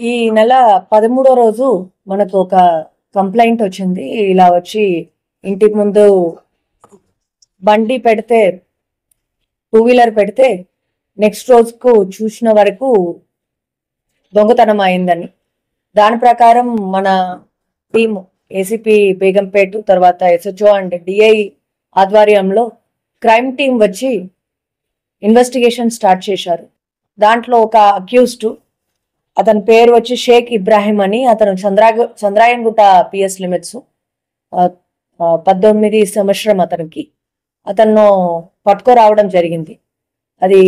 ఈ నెల 13వ రోజు మనకు ఒక కంప్లైంట్ వచ్చింది. ఇలా వచ్చి ఇంటి ముందు బండి పెడితే, టూ వీలర్ పెడితే నెక్స్ట్ రోజుకు చూసిన వరకు దొంగతనం అయిందని. దాని ప్రకారం మన టీము ఏసీపీ బేగంపేట, తర్వాత ఎస్హెచ్ఓ అండ్ డిఐ ఆధ్వర్యంలో క్రైమ్ టీం వచ్చి ఇన్వెస్టిగేషన్ స్టార్ట్ చేశారు. దాంట్లో ఒక అక్యూజ్డ్, అతని పేరు వచ్చి షేక్ ఇబ్రాహిం అని, అతను చంద్రాయన్గుట్ట పిఎస్ లిమిట్స్, 19 సంవత్సరం అతనికి. అతను పట్టుకోరావడం జరిగింది. అది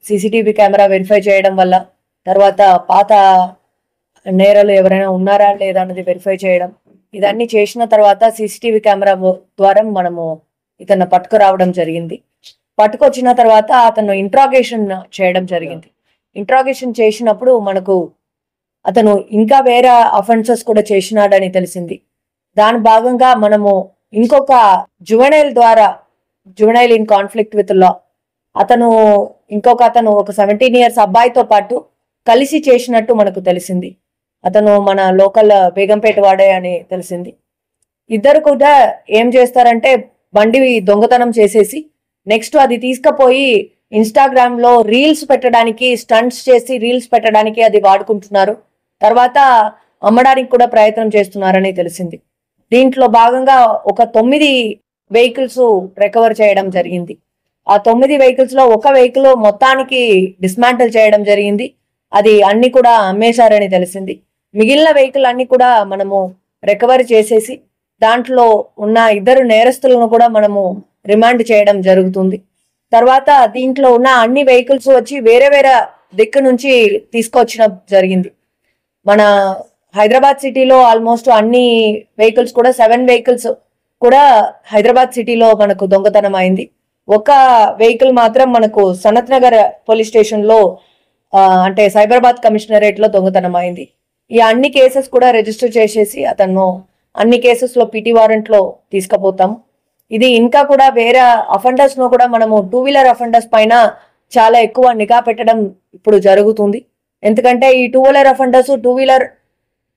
సీసీటీవీ కెమెరా వెరిఫై చేయడం వల్ల, తర్వాత పాత నేరాలు ఎవరైనా ఉన్నారా లేదా అన్నది వెరిఫై చేయడం, ఇదన్నీ చేసిన తర్వాత సీసీటీవీ కెమెరా ద్వారా మనము ఇతను పట్టుకురావడం జరిగింది. పట్టుకొచ్చిన తర్వాత అతను ఇంట్రాగేషన్ చేయడం జరిగింది. ఇంట్రాగేషన్ చేసినప్పుడు మనకు అతను ఇంకా వేరే అఫెన్సెస్ కూడా చేసినాడని తెలిసింది. దాని భాగంగా మనము ఇంకొక juvenile in conflict with law అతను ఒక 17 ఇయర్స్ అబ్బాయితో పాటు కలిసి చేసినట్టు మనకు తెలిసింది. అతను మన లోకల్ బేగంపేట వాడే అని తెలిసింది. ఇద్దరు కూడా ఏం చేస్తారంటే, బండి దొంగతనం చేసేసి నెక్స్ట్ అది తీసుకుపోయి ఇన్స్టాగ్రామ్ లో రీల్స్ పెట్టడానికి, స్టంట్స్ చేసి రీల్స్ పెట్టడానికి అది వాడుకుంటున్నారు. తర్వాత అమ్మడానికి కూడా ప్రయత్నం చేస్తున్నారని తెలిసింది. దీంట్లో భాగంగా ఒక 9 వెహికల్స్ రికవర్ చేయడం జరిగింది. ఆ 9 వెహికల్స్ లో ఒక వెహికల్ మొత్తానికి డిస్మాంటిల్ చేయడం జరిగింది. అది అన్ని కూడా అమ్మేశారని తెలిసింది. మిగిలిన వెహికల్ అన్ని కూడా మనము రికవరీ చేసేసి దాంట్లో ఉన్న 2 నేరస్తులను కూడా మనము రిమాండ్ చేయడం జరుగుతుంది. తర్వాత దీంట్లో ఉన్న అన్ని వెహికల్స్ వచ్చి వేరే వేరే దిక్కు నుంచి తీసుకొచ్చడం జరిగింది. మన హైదరాబాద్ సిటీలో ఆల్మోస్ట్ అన్ని వెహికల్స్ కూడా 7 వెహికల్స్ కూడా హైదరాబాద్ సిటీలో మనకు దొంగతనం అయింది. ఒక వెహికల్ మాత్రం మనకు సనత్ నగర్ పోలీస్ స్టేషన్ లో అంటే సైబరాబాద్ కమిషనరేట్ లో దొంగతనం అయింది. ఈ అన్ని కేసెస్ కూడా రిజిస్టర్ చేసేసి అతను అన్ని కేసెస్ లో పీటీ వారెంట్ లో తీసుకుపోతాము. ఇది ఇంకా కూడా వేరే అఫెండర్స్ ను కూడా మనము 2 వీలర్ అఫెండర్స్ పైన చాలా ఎక్కువ నిఘా పెట్టడం ఇప్పుడు జరుగుతుంది. ఎందుకంటే ఈ 2 వీలర్ అఫెండర్స్ 2 వీలర్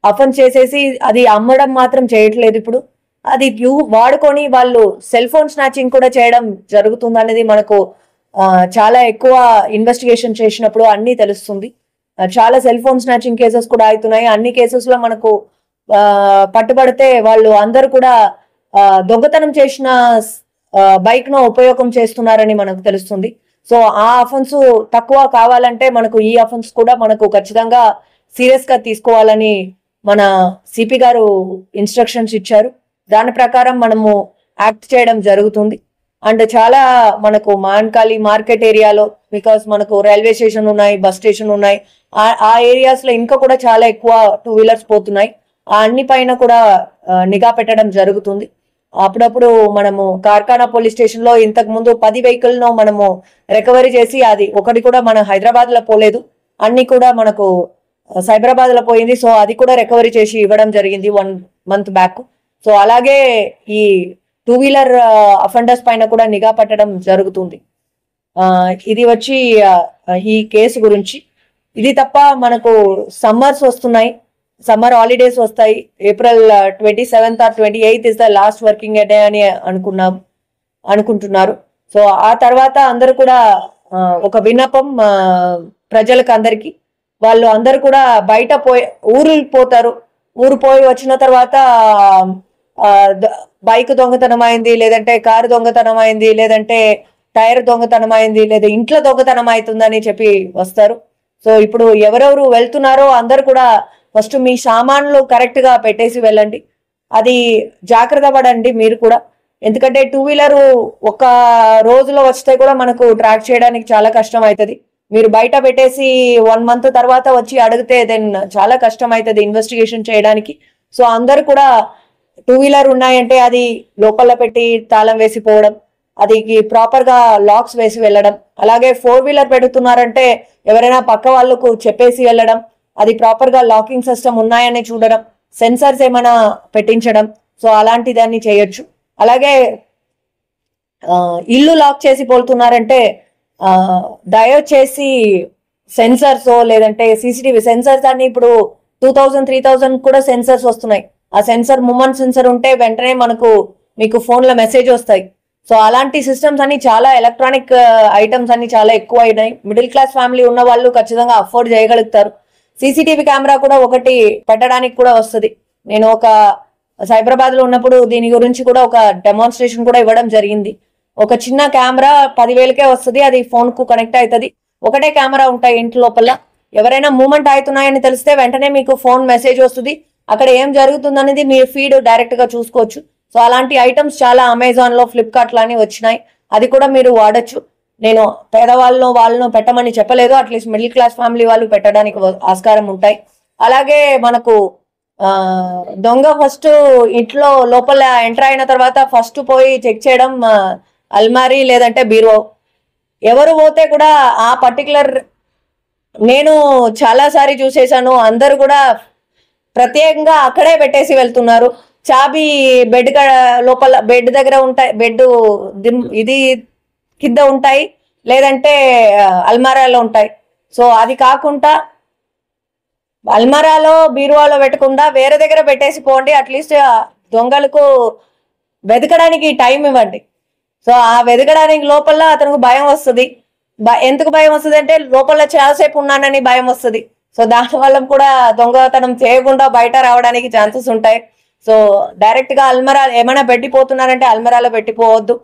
అఫెన్స్ చేసేసి అది అమ్మడం మాత్రం చేయట్లేదు. ఇప్పుడు అది వాడుకొని వాళ్ళు సెల్ ఫోన్ స్నాచింగ్ కూడా చేయడం జరుగుతుంది అనేది మనకు చాలా ఎక్కువ ఇన్వెస్టిగేషన్ చేసినప్పుడు అన్ని తెలుస్తుంది. చాలా సెల్ ఫోన్ స్నాచింగ్ కేసెస్ కూడా అవుతున్నాయి. అన్ని కేసెస్ లో మనకు పట్టుబడితే వాళ్ళు అందరూ కూడా దొంగతనం చేసిన బైక్ ను ఉపయోగం చేస్తున్నారని మనకు తెలుస్తుంది. సో ఆ అఫెన్స్ తక్కువ కావాలంటే మనకు ఈ అఫెన్స్ కూడా మనకు ఖచ్చితంగా సీరియస్ గా తీసుకోవాలని మన సిపి గారు ఇన్స్ట్రక్షన్స్ ఇచ్చారు. దాని ప్రకారం మనము యాక్ట్ చేయడం జరుగుతుంది. అండ్ చాలా మనకు మాన్కాలి మార్కెట్ ఏరియాలో, బికాస్ మనకు రైల్వే స్టేషన్ ఉన్నాయి, బస్ స్టేషన్ ఉన్నాయి, ఆ ఏరియాస్ లో ఇంకా కూడా చాలా ఎక్కువ 2 వీలర్స్ పోతున్నాయి. ఆ అన్ని పైన కూడా నిఘా పెట్టడం జరుగుతుంది. అప్పుడప్పుడు మనము కార్ఖానా పోలీస్ స్టేషన్ లో ఇంతకు ముందు 10 వెహికల్ ను మనము రికవరీ చేసి, అది ఒకటి కూడా మన హైదరాబాద్ లో పోలేదు, అన్ని కూడా మనకు సైబరాబాద్ లో పోయింది. సో అది కూడా రికవరీ చేసి ఇవ్వడం జరిగింది 1 month బ్యాక్. సో అలాగే ఈ 2 వీలర్ అఫెండర్స్ పైన కూడా నిఘా పెట్టడం జరుగుతుంది. ఇది వచ్చి ఈ కేసు గురించి. ఇది తప్ప మనకు సమ్మర్స్ వస్తున్నాయి, సమ్మర్ హాలిడేస్ వస్తాయి. April 27th or 28th is the last working day అని అనుకుంటున్నారు. సో ఆ తర్వాత అందరు కూడా ఒక విన్నపం ప్రజలకు అందరికి, వాళ్ళు అందరు కూడా బయట ఊరు పోతారు. ఊరు పోయి వచ్చిన తర్వాత బైక్ దొంగతనం అయింది, లేదంటే కారు దొంగతనం అయింది, లేదంటే టైర్ దొంగతనం అయింది, లేదా ఇంట్లో దొంగతనం అవుతుందని చెప్పి వస్తారు. సో ఇప్పుడు ఎవరెవరు వెళ్తున్నారో అందరు కూడా ఫస్ట్ మీ సామాన్లు కరెక్ట్ గా పెట్టేసి వెళ్ళండి. అది జాగ్రత్త పడండి మీరు కూడా. ఎందుకంటే 2 వీలర్ ఒక రోజులో వస్తే కూడా మనకు ట్రాక్ చేయడానికి చాలా కష్టం అవుతుంది. మీరు బయట పెట్టేసి 1 month తర్వాత వచ్చి అడిగితే దెన్ చాలా కష్టం అవుతుంది ఇన్వెస్టిగేషన్ చేయడానికి. సో అందరు కూడా 2 వీలర్ ఉన్నాయంటే అది లోపల పెట్టి తాళం వేసిపోవడం, అది ప్రాపర్ గా లాక్స్ వేసి వెళ్ళడం. అలాగే 4 వీలర్ పెడుతున్నారంటే ఎవరైనా పక్క వాళ్ళకు చెప్పేసి వెళ్ళడం, అది ప్రాపర్ గా లాకింగ్ సిస్టమ్ ఉన్నాయని చూడడం, సెన్సర్స్ ఏమైనా పెట్టించడం. సో అలాంటి దాన్ని చేయొచ్చు. అలాగే ఇల్లు లాక్ చేసి పోతున్నారంటే దయచేసి సెన్సర్స్ లేదంటే సీసీటీవీ సెన్సర్స్ అన్ని ఇప్పుడు 2000-3000 కూడా సెన్సర్స్ వస్తున్నాయి. ఆ సెన్సర్ మూమెంట్ సెన్సర్ ఉంటే వెంటనే మీకు ఫోన్ లో మెసేజ్ వస్తాయి. సో అలాంటి సిస్టమ్స్ అన్ని చాలా ఎలక్ట్రానిక్ ఐటమ్స్ అన్ని చాలా ఎక్కువ అయినాయి. మిడిల్ క్లాస్ ఫ్యామిలీ ఉన్న వాళ్ళు ఖచ్చితంగా అఫోర్డ్ చేయగలుగుతారు. సీసీటీవీ కెమెరా కూడా ఒకటి పెట్టడానికి కూడా వస్తుంది. నేను ఒక సైబరాబాద్ లో ఉన్నప్పుడు దీని గురించి కూడా ఒక డెమాన్స్ట్రేషన్ కూడా ఇవ్వడం జరిగింది. ఒక చిన్న కెమెరా 10,000కే వస్తుంది. అది ఫోన్ కు కనెక్ట్ అవుతుంది. ఒకటే కెమెరా ఉంటాయి ఇంటి లోపల. ఎవరైనా మూమెంట్ అవుతున్నాయని తెలిస్తే వెంటనే మీకు ఫోన్ మెసేజ్ వస్తుంది. అక్కడ ఏం జరుగుతుంది అనేది మీరు ఫీడ్ డైరెక్ట్ గా చూసుకోవచ్చు. సో అలాంటి ఐటమ్స్ చాలా అమెజాన్ లో, ఫ్లిప్కార్ట్ లాని వచ్చినాయి. అది కూడా మీరు వాడచ్చు. నేను వాళ్ళను పెట్టమని చెప్పలేదు. అట్లీస్ట్ మిడిల్ క్లాస్ ఫ్యామిలీ వాళ్ళు పెట్టడానికి ఆస్కారం ఉంటాయి. అలాగే మనకు దొంగ ఫస్ట్ ఇంట్లో లోపల ఎంటర్ అయిన తర్వాత ఫస్ట్ పోయి చెక్ చేయడం అల్మారీ లేదంటే బీరో. ఎవరు పోతే కూడా ఆ పర్టికులర్ నేను చాలా సారి చూసేసాను. అందరు కూడా ప్రత్యేకంగా అక్కడే పెట్టేసి వెళ్తున్నారు. చాబీ బెడ్ లోపల బెడ్ దగ్గర ఉంటాయి, బెడ్ ఇది కింద ఉంటాయి, లేదంటే అల్మారాలో ఉంటాయి. సో అది కాకుండా అల్మారాలో బీరువాలో పెట్టకుండా వేరే దగ్గర పెట్టేసి పోండి. అట్లీస్ట్ దొంగలకు వెతకడానికి టైం ఇవ్వండి. సో ఆ వెతకడానికి లోపల అతనికి భయం వస్తుంది. ఎందుకు భయం వస్తుంది అంటే లోపల చాలాసేపు ఉన్నానని భయం వస్తుంది. సో దానివల్ల కూడా దొంగతనం చేయకుండా బయట రావడానికి ఛాన్సెస్ ఉంటాయి. సో డైరెక్ట్ గా అల్మరా ఏమైనా పెట్టిపోతున్నారంటే అల్మరాలో పెట్టిపోవద్దు.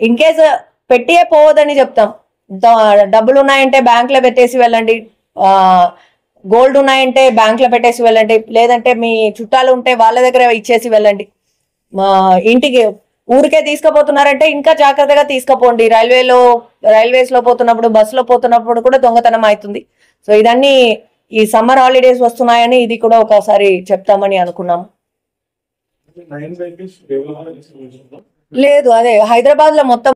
ఇన్ కేసు పెట్టియే పోవద్దని చెప్తాం. డబ్బులు ఉన్నాయంటే బ్యాంక్ లో పెట్టేసి వెళ్ళండి. గోల్డ్ ఉన్నాయంటే బ్యాంక్ లో పెట్టేసి వెళ్ళండి. లేదంటే మీ చుట్టాలు ఉంటే వాళ్ళ దగ్గర ఇచ్చేసి వెళ్ళండి. ఇంటికి ఊరికే తీసుకుపోతున్నారంటే ఇంకా జాగ్రత్తగా తీసుకుపోండి. రైల్వేస్ లో పోతున్నప్పుడు, బస్సులో పోతున్నప్పుడు కూడా దొంగతనం అవుతుంది. సో ఇదన్నీ ఈ సమ్మర్ హాలిడేస్ వస్తున్నాయని ఇది కూడా ఒకసారి చెప్తామని అనుకున్నాము. లేదు, అదే హైదరాబాద్ లో మొత్తం